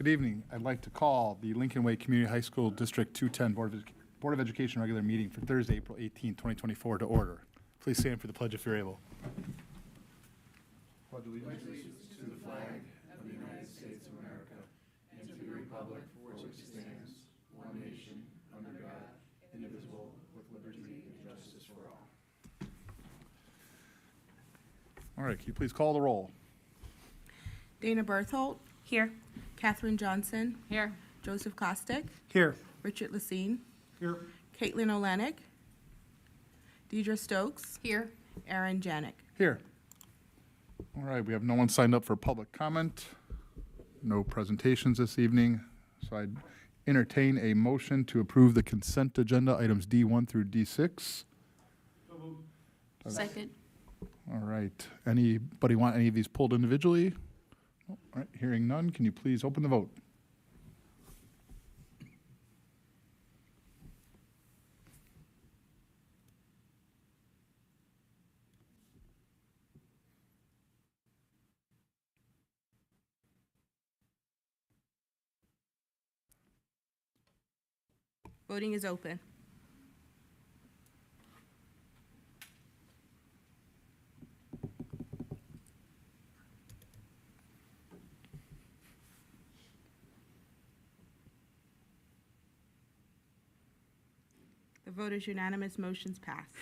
Good evening. I'd like to call the Lincoln Way Community High School District 210 Board of Education regular meeting for Thursday, April 18, 2024 to order. Please stand for the pledge if you're able. Pledge allegiance to the flag of the United States of America and to the republic for which it stands, one nation, under God, indivisible, with liberty and justice for all. All right, can you please call the roll? Dana Berthold. Here. Katherine Johnson. Here. Joseph Kostick. Here. Richard Lacine. Here. Caitlin Olenek. Deidre Stokes. Here. Aaron Janik. Here. All right, we have no one signed up for public comment. No presentations this evening. So I'd entertain a motion to approve the consent agenda items D1 through D6. Second. All right. Anybody want any of these pulled individually? All right, hearing none, can you please open the vote? Voting is open. The vote is unanimous. Motion's passed.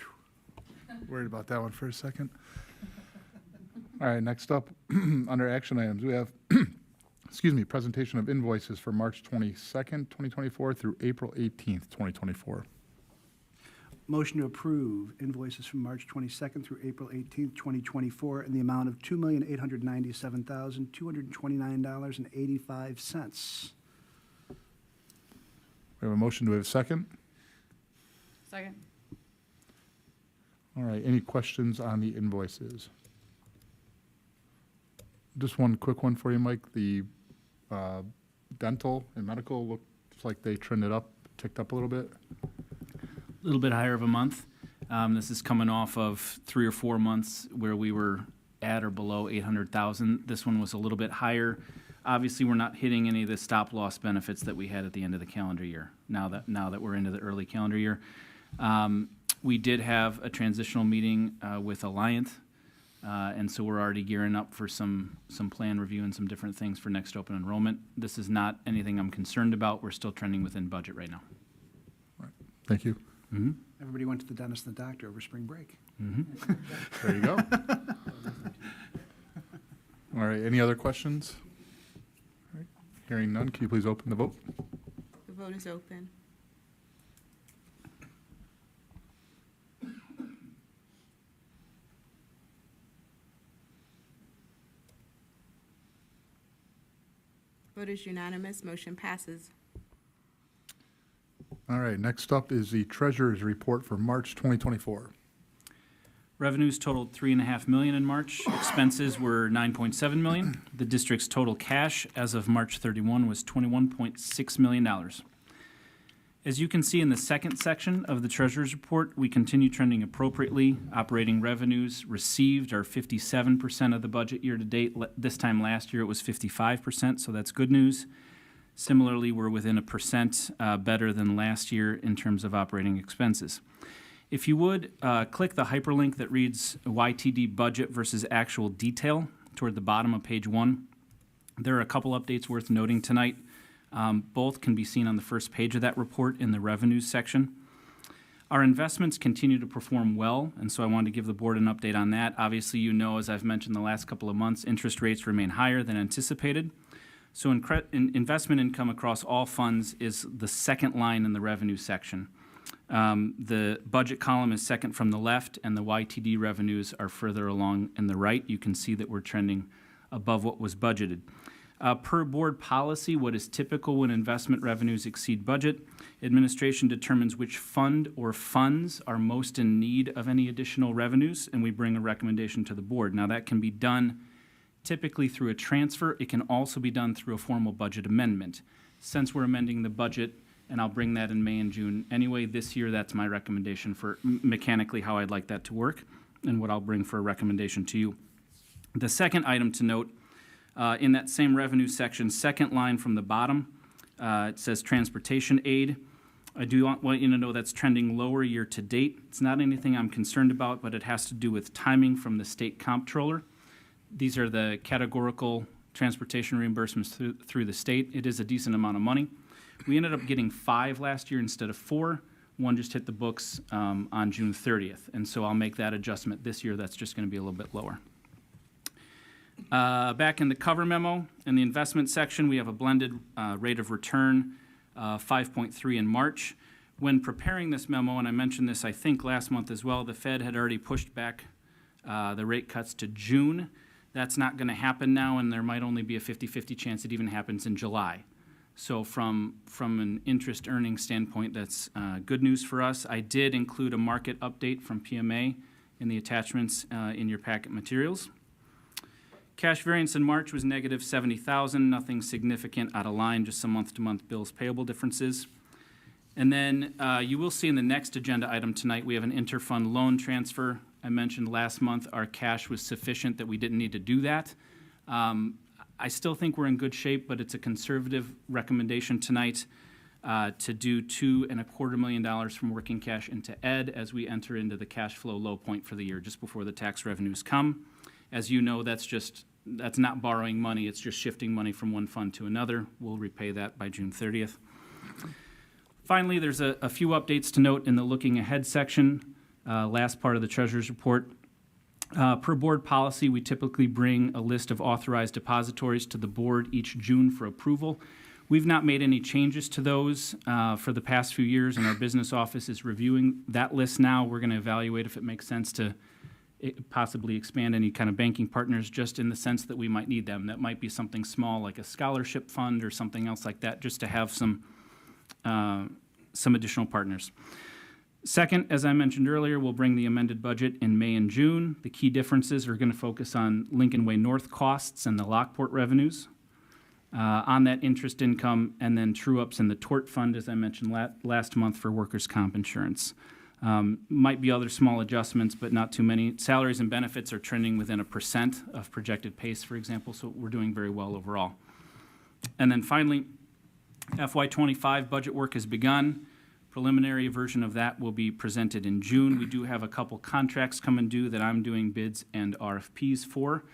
Worried about that one for a second. All right, next up, under action items, we have, presentation of invoices for March 22nd, 2024 through April 18th, 2024. Motion to approve invoices from March 22nd through April 18th, 2024 in the amount of $2,897,229.85. We have a motion, do we have a second? Second. All right, any questions on the invoices? Just one quick one for you, Mike. The dental and medical looks like they trended up, ticked up a little bit. A little bit higher of a month. This is coming off of 3 or 4 months where we were at or below 800,000. This one was a little bit higher. Obviously, we're not hitting any of the stop loss benefits that we had at the end of the calendar year. Now that we're into the early calendar year, we did have a transitional meeting with Alliant, and so we're already gearing up for some plan review and some different things for next open enrollment. This is not anything I'm concerned about. We're still trending within budget right now. All right, thank you. Mm-hmm. Everybody went to the dentist and the doctor over spring break. Mm-hmm. There you go. All right, any other questions? All right, hearing none, can you please open the vote? The vote is open. Vote is unanimous. Motion passes. All right, next up is the treasurer's report for March 2024. Revenues totaled $3.5 million in March. Expenses were $9.7 million. The district's total cash as of March 31 was $21.6 million. As you can see in the second section of the treasurer's report, we continue trending appropriately. Operating revenues received are 57% of the budget year to date. This time last year it was 55%, so that's good news. Similarly, we're within 1% better than last year in terms of operating expenses. If you would, click the hyperlink that reads YTD budget versus actual detail toward the bottom of page 1. There are a couple updates worth noting tonight. Both can be seen on the first page of that report in the revenues section. Our investments continue to perform well, and so I wanted to give the board an update on that. Obviously, you know, as I've mentioned the last couple of months, interest rates remain higher than anticipated. So investment income across all funds is the second line in the revenue section. The budget column is second from the left, and the YTD revenues are further along in the right. You can see that we're trending above what was budgeted. Per board policy, what is typical when investment revenues exceed budget, administration determines which fund or funds are most in need of any additional revenues, and we bring a recommendation to the board. Now, that can be done typically through a transfer. It can also be done through a formal budget amendment. Since we're amending the budget, and I'll bring that in May and June anyway, this year that's my recommendation for mechanically how I'd like that to work and what I'll bring for a recommendation to you. The second item to note, In that same revenue section, second line from the bottom, it says transportation aid. I do want you to know that's trending lower year to date. It's not anything I'm concerned about, but it has to do with timing from the state comptroller. These are the categorical transportation reimbursements through the state. It is a decent amount of money. We ended up getting 5 last year instead of 4. One just hit the books on June 30th, and so I'll make that adjustment this year. That's just going to be a little bit lower. Back in the cover memo, in the investment section, we have a blended rate of return, 5.3 in March. When preparing this memo, and I mentioned this, I think, last month as well, the Fed had already pushed back the rate cuts to June. That's not going to happen now, and there might only be a 50-50 chance it even happens in July. So from an interest earning standpoint, that's good news for us. I did include a market update from PMA in the attachments in your packet materials. Cash variance in March was negative $70,000, nothing significant out of line, just some month-to-month bills payable differences. And then you will see in the next agenda item tonight, we have an interfund loan transfer. I mentioned last month our cash was sufficient that we didn't need to do that. I still think we're in good shape, but it's a conservative recommendation tonight to do $2.25 million from working cash into ed as we enter into the cash flow low point for the year, just before the tax revenues come. As you know, that's not borrowing money, it's just shifting money from one fund to another. We'll repay that by June 30th. Finally, there's a few updates to note in the looking ahead section, last part of the treasurer's report. Per board policy, we typically bring a list of authorized depositories to the board each June for approval. We've not made any changes to those for the past few years, and our business office is reviewing that list now. We're going to evaluate if it makes sense to possibly expand any kind of banking partners, just in the sense that we might need them. That might be something small like a scholarship fund or something else like that, just to have some additional partners. Second, as I mentioned earlier, we'll bring the amended budget in May and June. The key differences are going to focus on Lincoln Way North costs and the Lockport revenues, on that interest income, and then true-ups in the tort fund, as I mentioned last month, for workers' comp insurance. Might be other small adjustments, but not too many. Salaries and benefits are trending within 1% of projected pace, for example, so we're doing very well overall. And then finally, FY25 budget work has begun. Preliminary version of that will be presented in June. We do have a couple contracts coming due that I'm doing bids and RFPs for,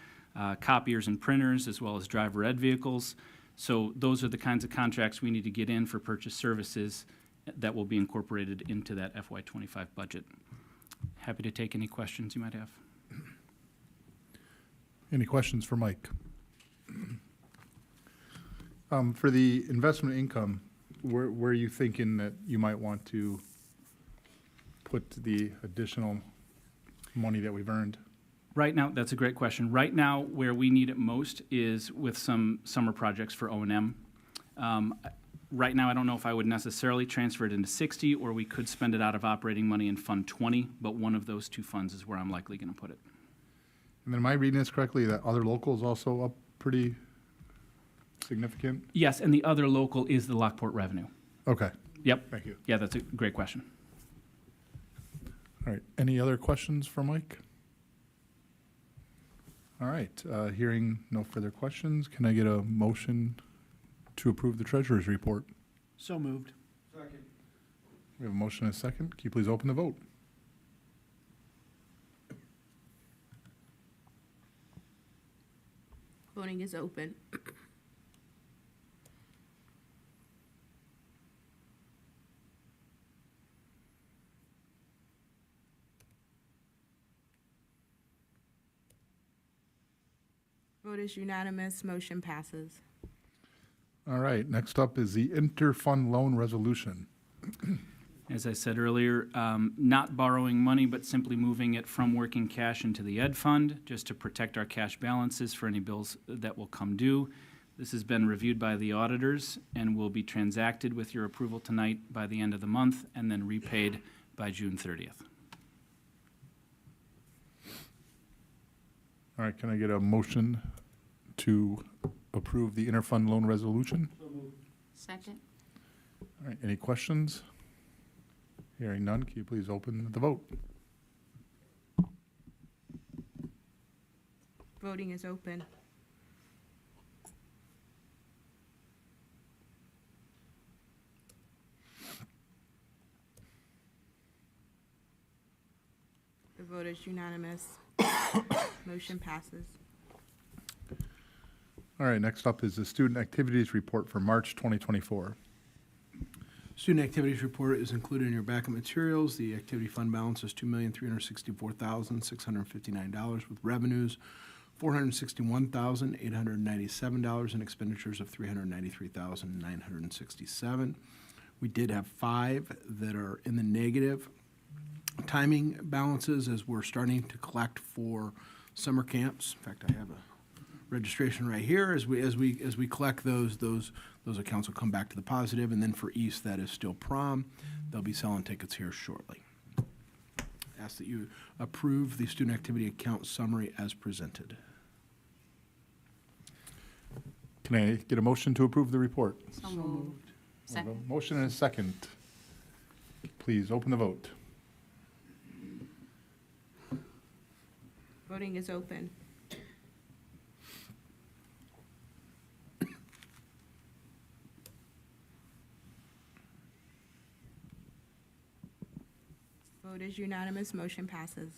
copiers and printers, as well as driver ed vehicles. So those are the kinds of contracts we need to get in for purchase services that will be incorporated into that FY25 budget. Happy to take any questions you might have. Any questions for Mike? For the investment income, where are you thinking that you might want to put the additional money that we've earned? Right now, that's a great question. Right now, where we need it most is with some summer projects for O&M. Right now, I don't know if I would necessarily transfer it into 60, or we could spend it out of operating money in Fund 20, but one of those two funds is where I'm likely going to put it. And then am I reading this correctly, that other local is also up pretty significant? Yes, and the other local is the Lockport revenue. Okay, Yep. thank you. Yeah, that's a great question. All right, any other questions for Mike? All right, hearing no further questions, can I get a motion to approve the treasurer's report? So moved. We have a motion and a second. Can you please open the vote? Voting is open. Vote is unanimous, motion passes. All right, next up is the interfund loan resolution. As I said earlier, not borrowing money, but simply moving it from working cash into the ed fund, just to protect our cash balances for any bills that will come due. This has been reviewed by the auditors and will be transacted with your approval tonight by the end of the month, and then repaid by June 30th. All right, can I get a motion to approve the interfund loan resolution? Second. All right, any questions? Hearing none, can you please open the vote? Voting is open. The vote is unanimous. Motion passes. All right, next up is the student activities report for March 2024. Student activities report is included in your backup materials. The activity fund balance is $2,364,659 with revenues $461,897 and expenditures of $393,967. We did have 5 that are in the negative timing balances as we're starting to collect for summer camps. In fact, I have a registration right here. As we collect those accounts will come back to the positive, and then for East, that is still prom. They'll be selling tickets here shortly. Ask that you approve the student activity account summary as presented. Can I get a motion to approve the report? So moved. Second. Motion and a second. Please open the vote. Voting is open. Vote is unanimous. Motion passes.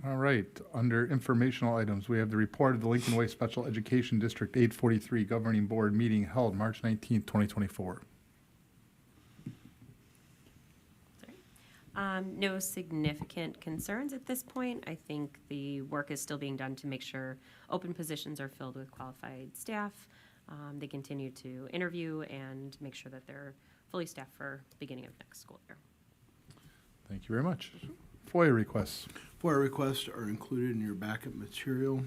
All right, under informational items, we have the report of the Lincoln Way Special Education District 843 Governing Board meeting held March 19th, 2024. No significant concerns at this point. I think the work is still being done to make sure open positions are filled with qualified staff. They continue to interview and make sure that they're fully staffed for the beginning of next school year. Thank you very much. FOIA requests. FOIA requests are included in your backup material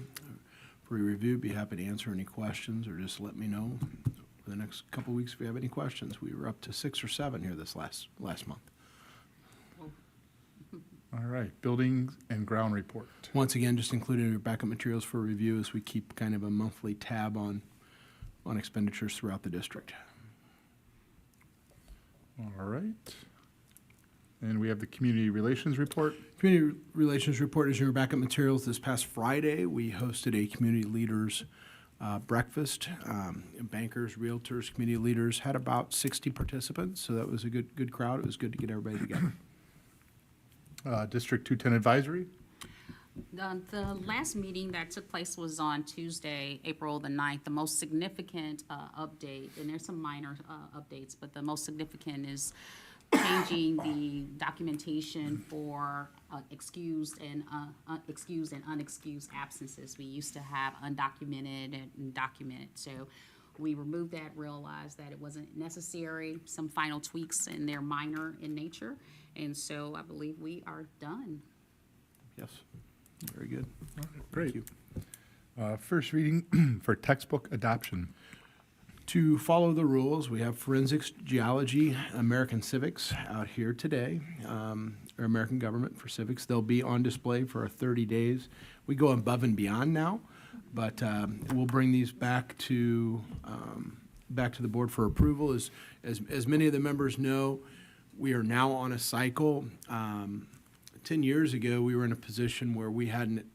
for your review. Be happy to answer any questions or just let me know for the next couple of weeks if you have any questions. We were up to 6 or 7 here this last month. All right, buildings and ground report. Once again, just included in your backup materials for review as we keep kind of a monthly tab on expenditures throughout the district. All right. And we have the community relations report. Community relations report is in your backup materials. This past Friday, we hosted a community leaders breakfast. Bankers, realtors, community leaders, had about 60 participants, so that was a good crowd. It was good to get everybody together. District 210 advisory. The last meeting that took place was on Tuesday, April the 9th. The most significant update, and there's some minor updates, but the most significant is changing the documentation for excused and unexcused absences. We used to have undocumented and documented. So we removed that, realized that it wasn't necessary, some final tweaks, and they're minor in nature. And so I believe we are done. Yes, very good. Great. Thank you. First reading for textbook adoption. To follow the rules, we have forensics, geology, American civics out here today, or American government for civics. They'll be on display for 30 days. We go above and beyond now, but we'll bring these back to the board for approval. As many of the members know, we are now on a cycle. 10 years ago, we were in a position where we hadn't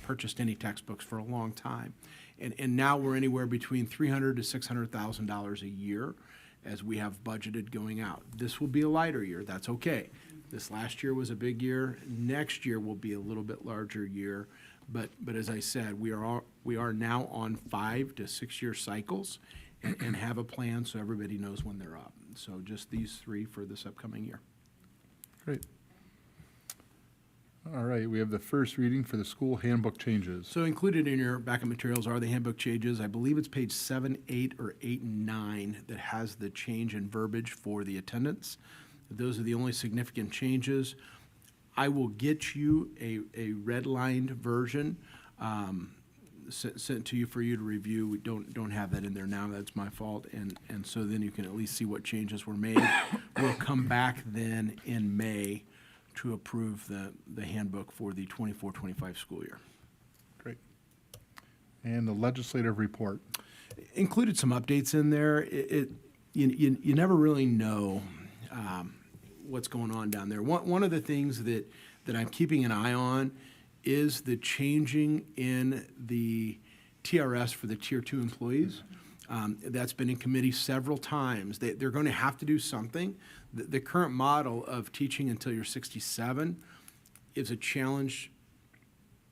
purchased any textbooks for a long time. And now we're anywhere between $300,000 to $600,000 a year as we have budgeted going out. This will be a lighter year. That's okay. This last year was a big year. Next year will be a little bit larger year. But as I said, we are now on 5 to 6 year cycles and have a plan so everybody knows when they're up. So just these 3 for this upcoming year. Great. All right, we have the first reading for the school handbook changes. So included in your backup materials are the handbook changes. I believe it's page 7, 8, or 8 and 9 that has the change in verbiage for the attendance. Those are the only significant changes. I will get you a redlined version sent to you for you to review. We don't have that in there now. That's my fault. And so then you can at least see what changes were made. We'll come back then in May to approve the handbook for the 24-25 school year. Great. And the legislative report. Included some updates in there. You never really know what's going on down there. One of the things that I'm keeping an eye on is the changing in the TRS for the Tier 2 employees. That's been in committee several times. They're going to have to do something. The current model of teaching until you're 67 is a challenge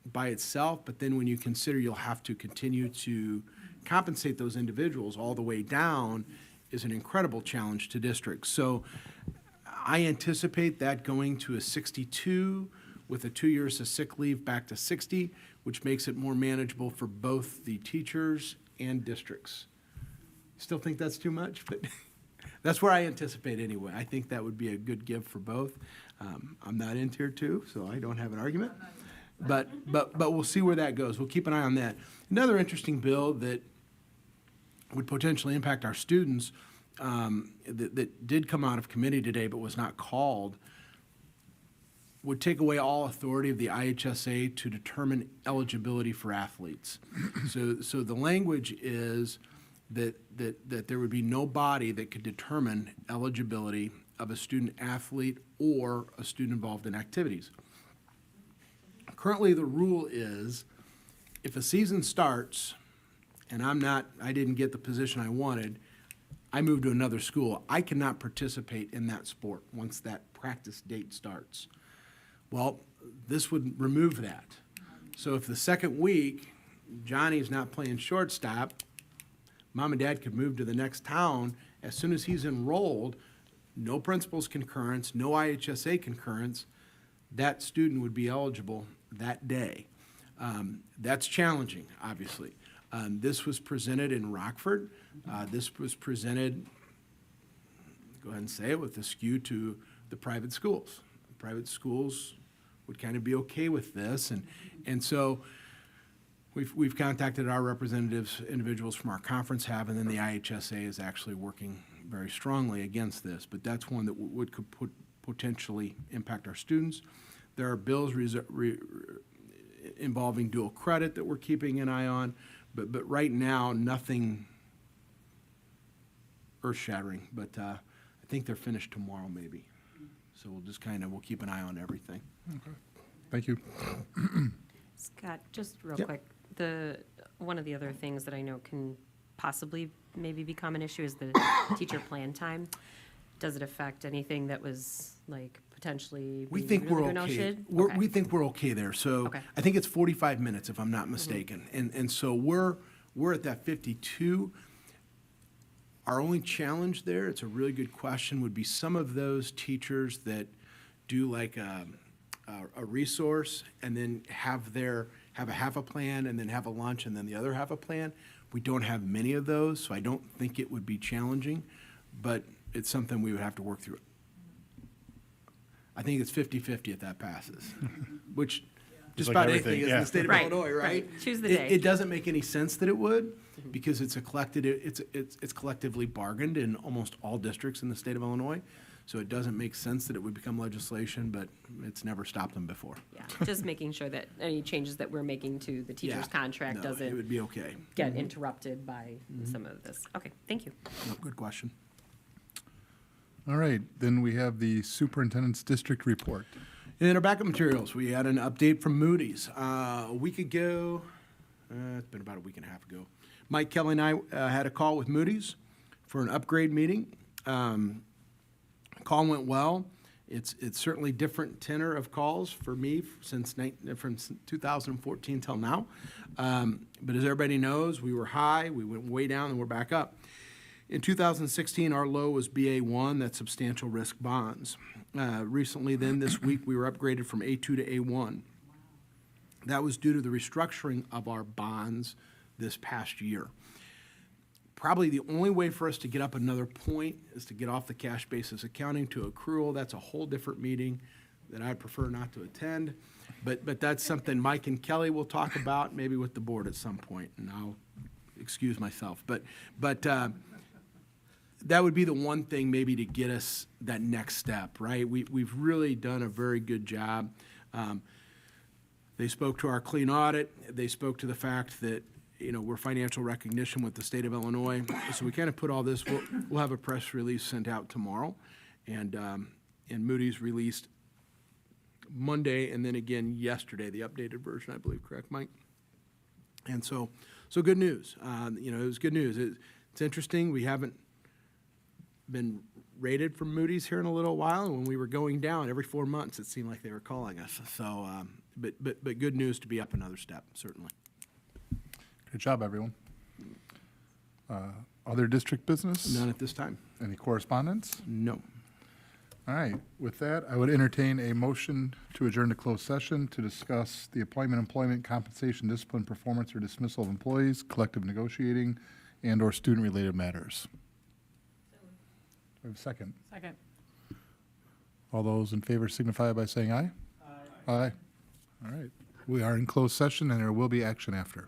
by itself, but then when you consider you'll have to continue to compensate those individuals all the way down is an incredible challenge to districts. So I anticipate that going to a 62 with a 2 years of sick leave back to 60, which makes it more manageable for both the teachers and districts. Still think that's too much, but that's where I anticipate anyway. I think that would be a good give for both. I'm not in tier 2, so I don't have an argument. But we'll see where that goes. We'll keep an eye on that. Another interesting bill that would potentially impact our students that did come out of committee today but was not called would take away all authority of the IHSA to determine eligibility for athletes. So the language is that there would be no body that could determine eligibility of a student athlete or a student involved in activities. Currently, the rule is if a season starts and I didn't get the position I wanted, I move to another school, I cannot participate in that sport once that practice date starts. Well, this would remove that. So if the second week, Johnny's not playing shortstop, mom and dad could move to the next town. As soon as he's enrolled, no principal's concurrence, no IHSA concurrence, that student would be eligible that day. That's challenging, obviously. This was presented in Rockford. This was presented, go ahead and say it, with a skew to the private schools. Private schools would kind of be okay with this, and so we've contacted our representatives, individuals from our conference have, and then the IHSA is actually working very strongly against this. But that's one that could potentially impact our students. There are bills involving dual credit that we're keeping an eye on, but right now nothing earth-shattering. But I think they're finished tomorrow, maybe. So we'll keep an eye on everything. Okay. Thank you. Scott, just real Yep. quick, one of the other things that I know can possibly maybe become an issue is the teacher plan time. Does it affect anything that was like potentially? We being think we're really okay. negotiated? We Okay. think we're okay there. So Okay. I think it's 45 minutes, if I'm not mistaken. And so we're at that 52. Our only challenge there, it's a really good question, would be some of those teachers that do like a resource and then have a half a plan and then have a lunch and then the other half a plan. We don't have many of those, so I don't think it would be challenging, but it's something we would have to work through. I think it's 50-50 if that passes, which just like about everything, anything is in yeah. the state of Right, Illinois, right? right. Choose the It- day. It doesn't make any sense that it would, because it's collectively bargained in almost all districts in the state of Illinois. So it doesn't make sense that it would become legislation, but it's never stopped them before. Yeah, just making sure that any changes that we're making to the teacher's Yeah. contract No, It doesn't would be okay. get interrupted by some of this. Okay, thank you. No, good question. All right, then we have the superintendent's district report. In our backup materials, we had an update from Moody's. A week ago, it's been about a week and a half ago, Mike Kelly and I had a call with Moody's for an upgrade meeting. Call went well. It's certainly different tenor of calls for me from 2014 till now. But as everybody knows, we were high, we went way down, and we're back up. In 2016, our low was BA1, that's substantial risk bonds. Recently then, this week, we were upgraded from A2 to A1. That was due to the restructuring of our bonds this past year. Probably the only way for us to get up another point is to get off the cash basis accounting to accrual. That's a whole different meeting that I'd prefer not to attend. But that's something Mike and Kelly will talk about, maybe with the board at some point, and I'll excuse myself. But that would be the one thing maybe to get us that next step, right? We've really done a very good job. They spoke to our clean audit. They spoke to the fact that, we're financial recognition with the state of Illinois. So we kind of put all this, we'll have a press release sent out tomorrow. And Moody's released Monday and then again yesterday, the updated version, I believe, correct, Mike? And so good news. It was good news. It's interesting. We haven't been rated from Moody's here in a little while, and when we were going down every 4 months, it seemed like they were calling us. So, but good news to be up another step, certainly. Good job, everyone. Other district business? None at this time. Any correspondence? No. All right, with that, I would entertain a motion to adjourn to closed session to discuss the appointment, employment, compensation, discipline, performance, or dismissal of employees, collective negotiating, and/or student-related matters. Do I have a second? Second. All those in favor signify by saying aye. Aye. Aye. All right. We are in closed session, and there will be action after.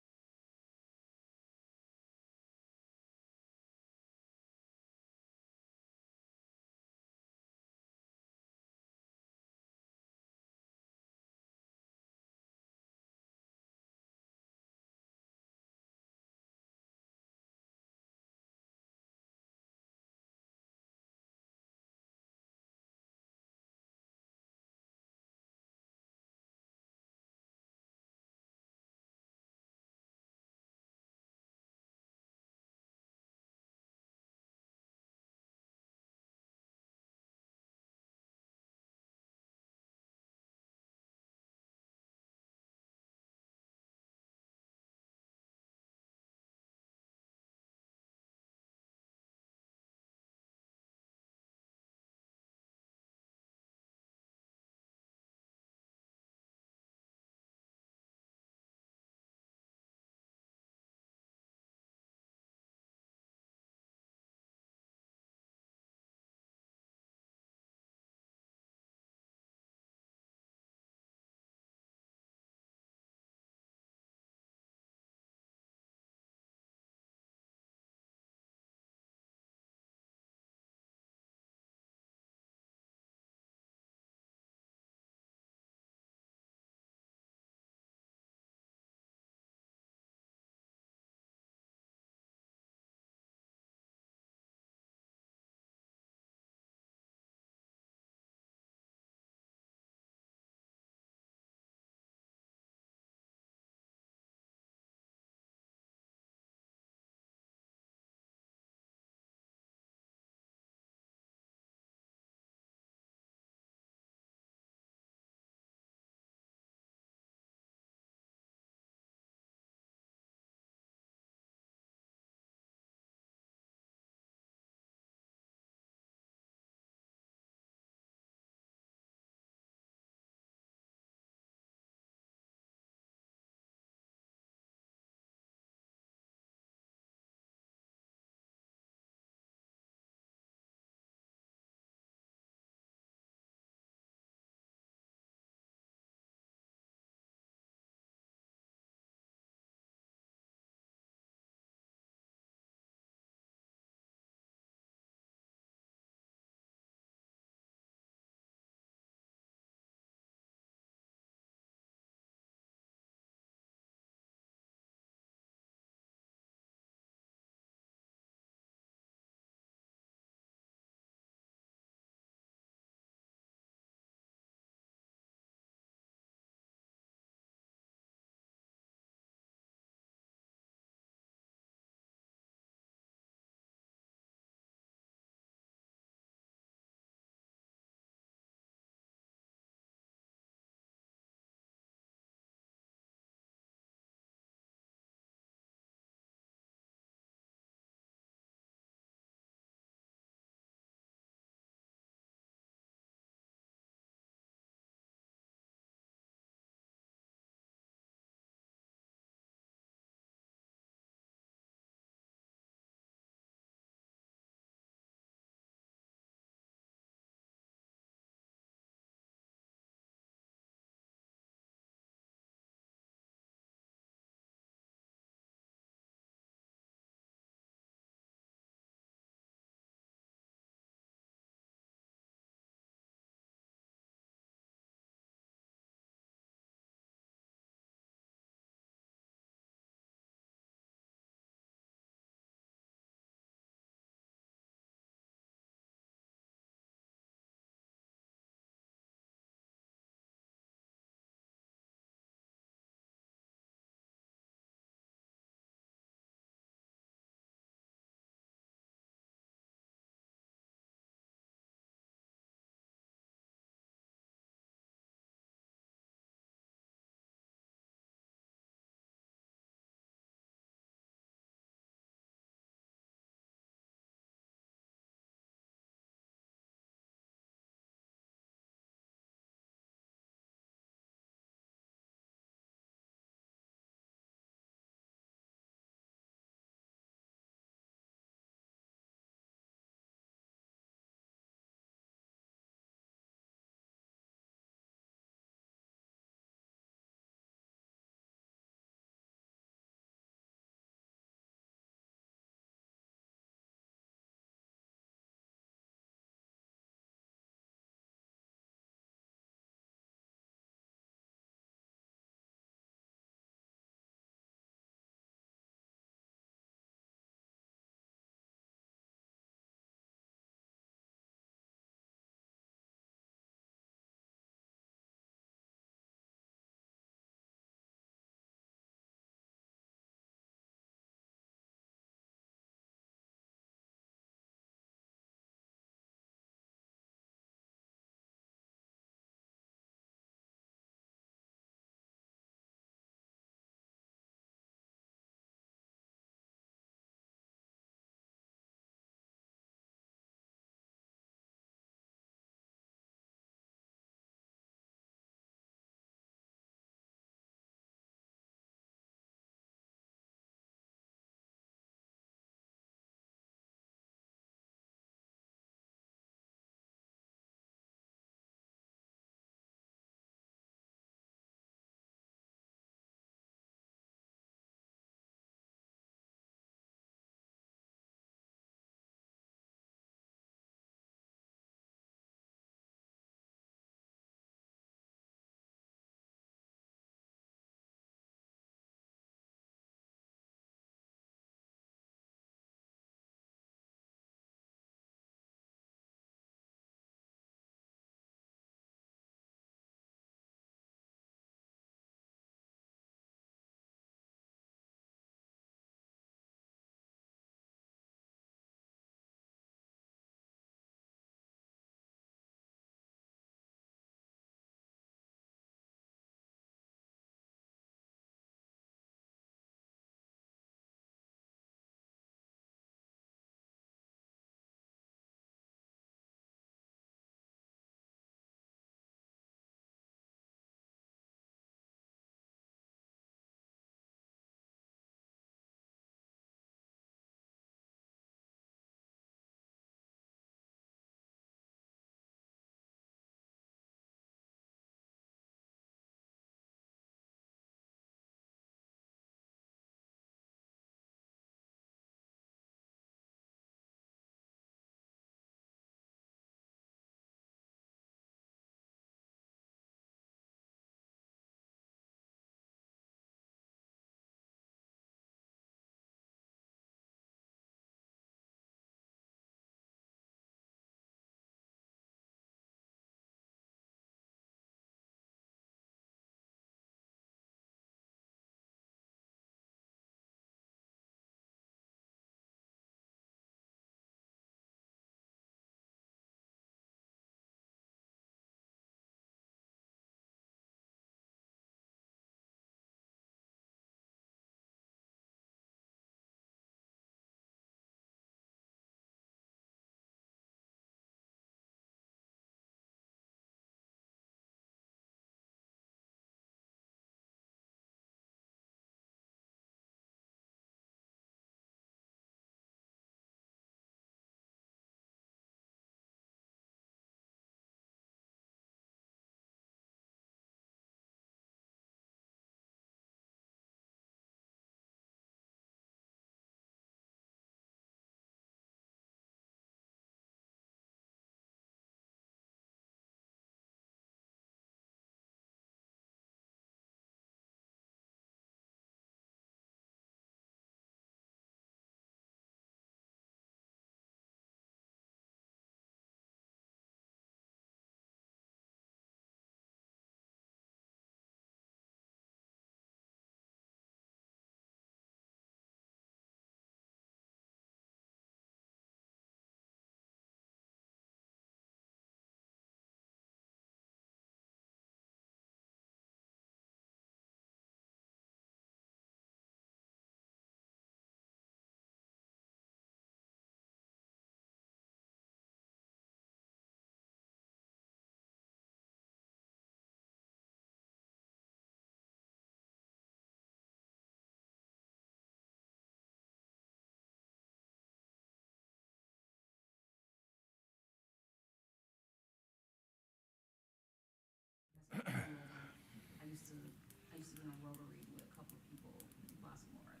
in a rotary with a couple of people in Glassmore.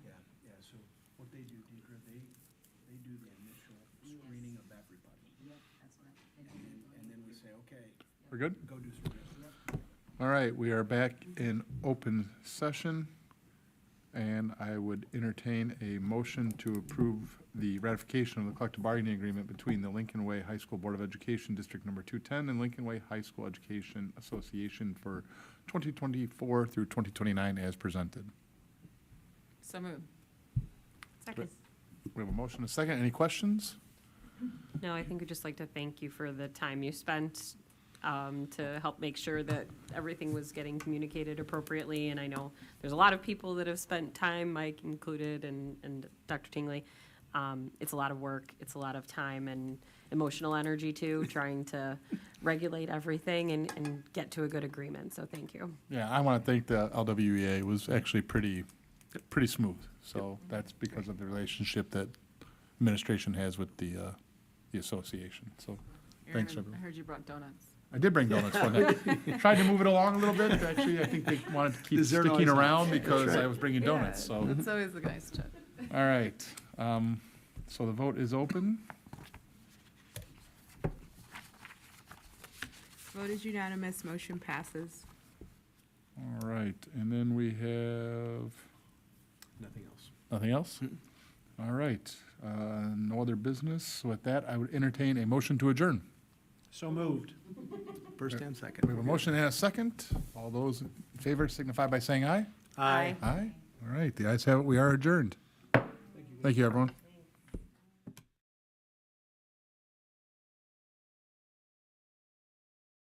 Yeah, so what they do, Deidre, they do the initial screening of everybody. Yep, that's what And then we say, okay, We're good? go do some. All right, we are back in open session, and I would entertain a motion to approve the ratification of the collective bargaining agreement between the Lincoln Way High School Board of Education, District Number 210, and Lincoln Way High School Education Association for 2024 through 2029 as presented. So moved. Second. We have a motion, and a second. Any questions? No, I think we'd just like to thank you for the time you spent to help make sure that everything was getting communicated appropriately. And I know there's a lot of people that have spent time, Mike included, and Dr. Tingley. It's a lot of work, it's a lot of time and emotional energy too, trying to regulate everything and get to a good agreement. So thank you. Yeah, I want to thank the LWEA. It was actually pretty smooth. So that's because of the relationship that administration has with the association. So thanks, everyone. I heard you brought donuts. I did bring donuts for them. Tried to move it along a little bit. Actually, I think they wanted to keep Dessert sticking always around helps. because I was bringing donuts, so. That's always the nice touch. All right, so the vote is open. Vote is unanimous, motion passes. All right, and then we have Nothing else. nothing else? All right, no other business. With that, I would entertain a motion to adjourn. So moved. First and second. We have a motion and a second. All those in favor signify by saying aye. Aye. Aye. All right, the ayes have it. We are adjourned. Thank you, everyone.